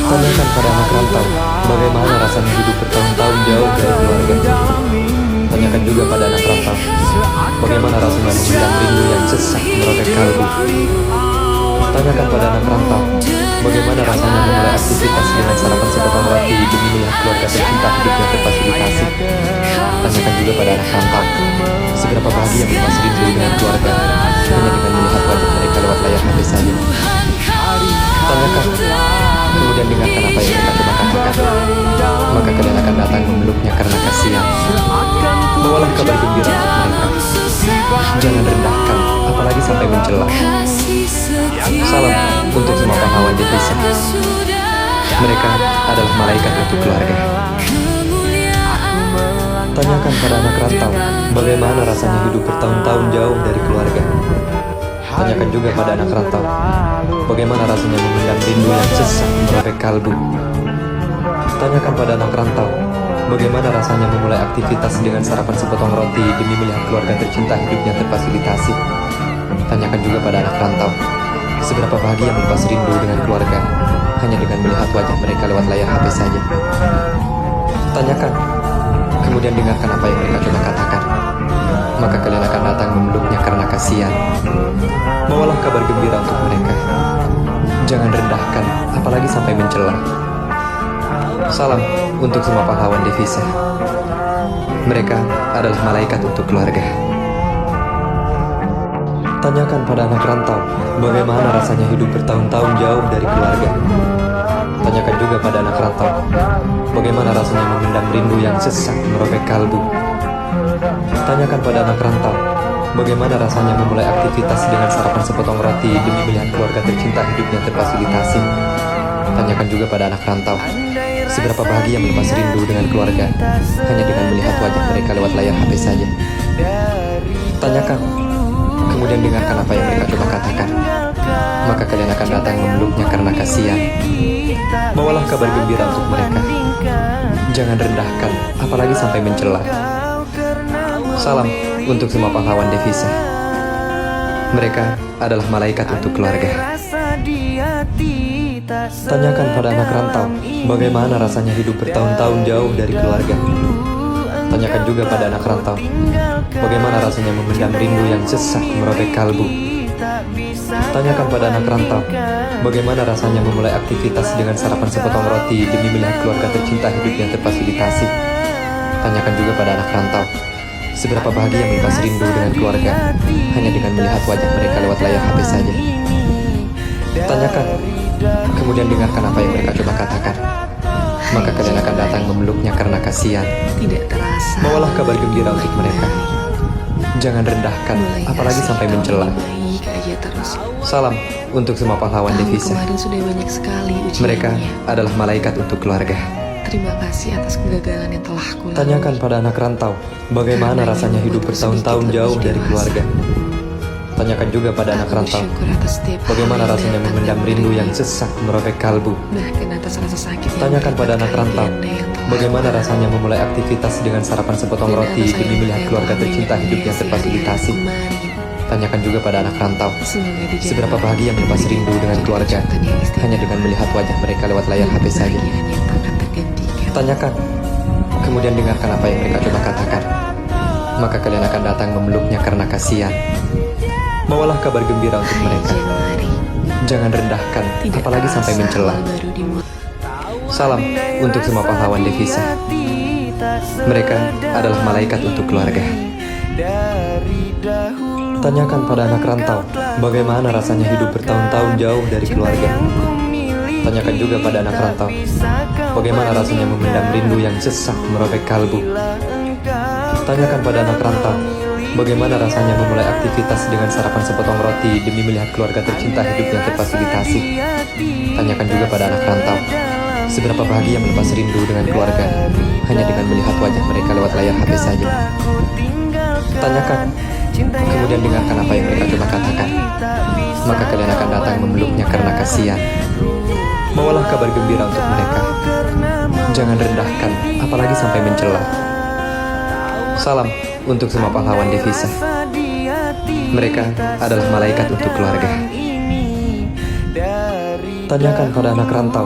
Tanyakan pada anak rantau, bagaimana rasanya hidup bertahun-tahun jauh dari keluarga. Tanyakan juga pada anak rantau, bagaimana rasanya memendam rindu yang sesak merobek kalbu. Tanyakan pada anak rantau, bagaimana rasanya memulai aktivitas dengan sarapan sepotong roti demi melihat keluarga tercinta hidupnya terfasilitasi. Tanyakan juga pada anak rantau, seberapa bahagia melepas rindu dengan keluarga hanya dengan melihat wajah mereka lewat layar HP saja. Tanyakan, kemudian dengarkan apa yang mereka coba katakan. Maka kalian akan datang memeluknya karena kasihan. Bawalah kabar gembira untuk mereka. Jangan rendahkan, apalagi sampai mencela. Salam untuk semua pahlawan devisa. Mereka adalah malaikat untuk keluarga. Tanyakan pada anak rantau, bagaimana rasanya hidup bertahun-tahun jauh dari keluarga. Tanyakan juga pada anak rantau, bagaimana rasanya memendam rindu yang sesak merobek kalbu. Tanyakan pada anak rantau, bagaimana rasanya memulai aktivitas dengan sarapan sepotong roti demi melihat keluarga tercinta hidupnya terfasilitasi. Tanyakan juga pada anak rantau, seberapa bahagia melepas rindu dengan keluarga hanya dengan melihat wajah mereka lewat layar HP saja. Tanyakan, kemudian dengarkan apa yang mereka coba katakan. Maka kalian akan datang memeluknya karena kasihan. Bawalah kabar gembira untuk mereka. Jangan rendahkan, apalagi sampai mencela. Salam untuk semua pahlawan devisa. Mereka adalah malaikat untuk keluarga. Tanyakan pada anak rantau, bagaimana rasanya hidup bertahun-tahun jauh dari keluarga. Tanyakan juga pada anak rantau, bagaimana rasanya memendam rindu yang sesak merobek kalbu. Tanyakan pada anak rantau, bagaimana rasanya memulai aktivitas dengan sarapan sepotong roti demi melihat keluarga tercinta hidupnya terfasilitasi. Tanyakan juga pada anak rantau, seberapa bahagia melepas rindu dengan keluarga hanya dengan melihat wajah mereka lewat layar HP saja. Tanyakan, kemudian dengarkan apa yang mereka coba katakan. Maka kalian akan datang memeluknya karena kasihan. Bawalah kabar gembira untuk mereka. Jangan rendahkan, apalagi sampai mencela. Salam untuk semua pahlawan devisa. Mereka adalah malaikat untuk keluarga. Tanyakan pada anak rantau, bagaimana rasanya hidup bertahun-tahun jauh dari keluarga. Tanyakan juga pada anak rantau, bagaimana rasanya memendam rindu yang sesak merobek kalbu. Tanyakan pada anak rantau, bagaimana rasanya memulai aktivitas dengan sarapan sepotong roti demi melihat keluarga tercinta hidupnya terfasilitasi. Tanyakan juga pada anak rantau, seberapa bahagia melepas rindu dengan keluarga hanya dengan melihat wajah mereka lewat layar HP saja. Tanyakan, kemudian dengarkan apa yang mereka coba katakan. Maka kalian akan datang memeluknya karena kasihan. Bawalah kabar gembira untuk mereka. Jangan rendahkan, apalagi sampai mencela. Salam untuk semua pahlawan devisa. Mereka adalah malaikat untuk keluarga. Terima kasih atas kegagalan yang telah kulalui. Tanyakan pada anak rantau, bagaimana rasanya hidup bertahun-tahun jauh dari keluarga. Tanyakan juga pada anak rantau, bagaimana rasanya memendam rindu yang sesak merobek kalbu. Tanyakan pada anak rantau, bagaimana rasanya memulai aktivitas dengan sarapan sepotong roti demi melihat keluarga tercinta hidupnya terfasilitasi. Tanyakan juga pada anak rantau, seberapa bahagia melepas rindu dengan keluarga hanya dengan melihat wajah mereka lewat layar HP saja. Tanyakan, kemudian dengarkan apa yang mereka coba katakan. Maka kalian akan datang memeluknya karena kasihan. Bawalah kabar gembira untuk mereka. Jangan rendahkan, apalagi sampai mencela. Salam untuk semua pahlawan devisa. Mereka adalah malaikat untuk keluarga. Tanyakan pada anak rantau, bagaimana rasanya hidup bertahun-tahun jauh dari keluarga. Tanyakan juga pada anak rantau, bagaimana rasanya memendam rindu yang sesak merobek kalbu. Tanyakan pada anak rantau, bagaimana rasanya memulai aktivitas dengan sarapan sepotong roti demi melihat keluarga tercinta hidupnya terfasilitasi. Tanyakan juga pada anak rantau, seberapa bahagia melepas rindu dengan keluarga hanya dengan melihat wajah mereka lewat layar HP saja. Tanyakan, kemudian dengarkan apa yang mereka coba katakan. Maka kalian akan datang memeluknya karena kasihan. Bawalah kabar gembira untuk mereka. Jangan rendahkan, apalagi sampai mencela. Salam untuk semua pahlawan devisa. Mereka adalah malaikat untuk keluarga. Tanyakan pada anak rantau,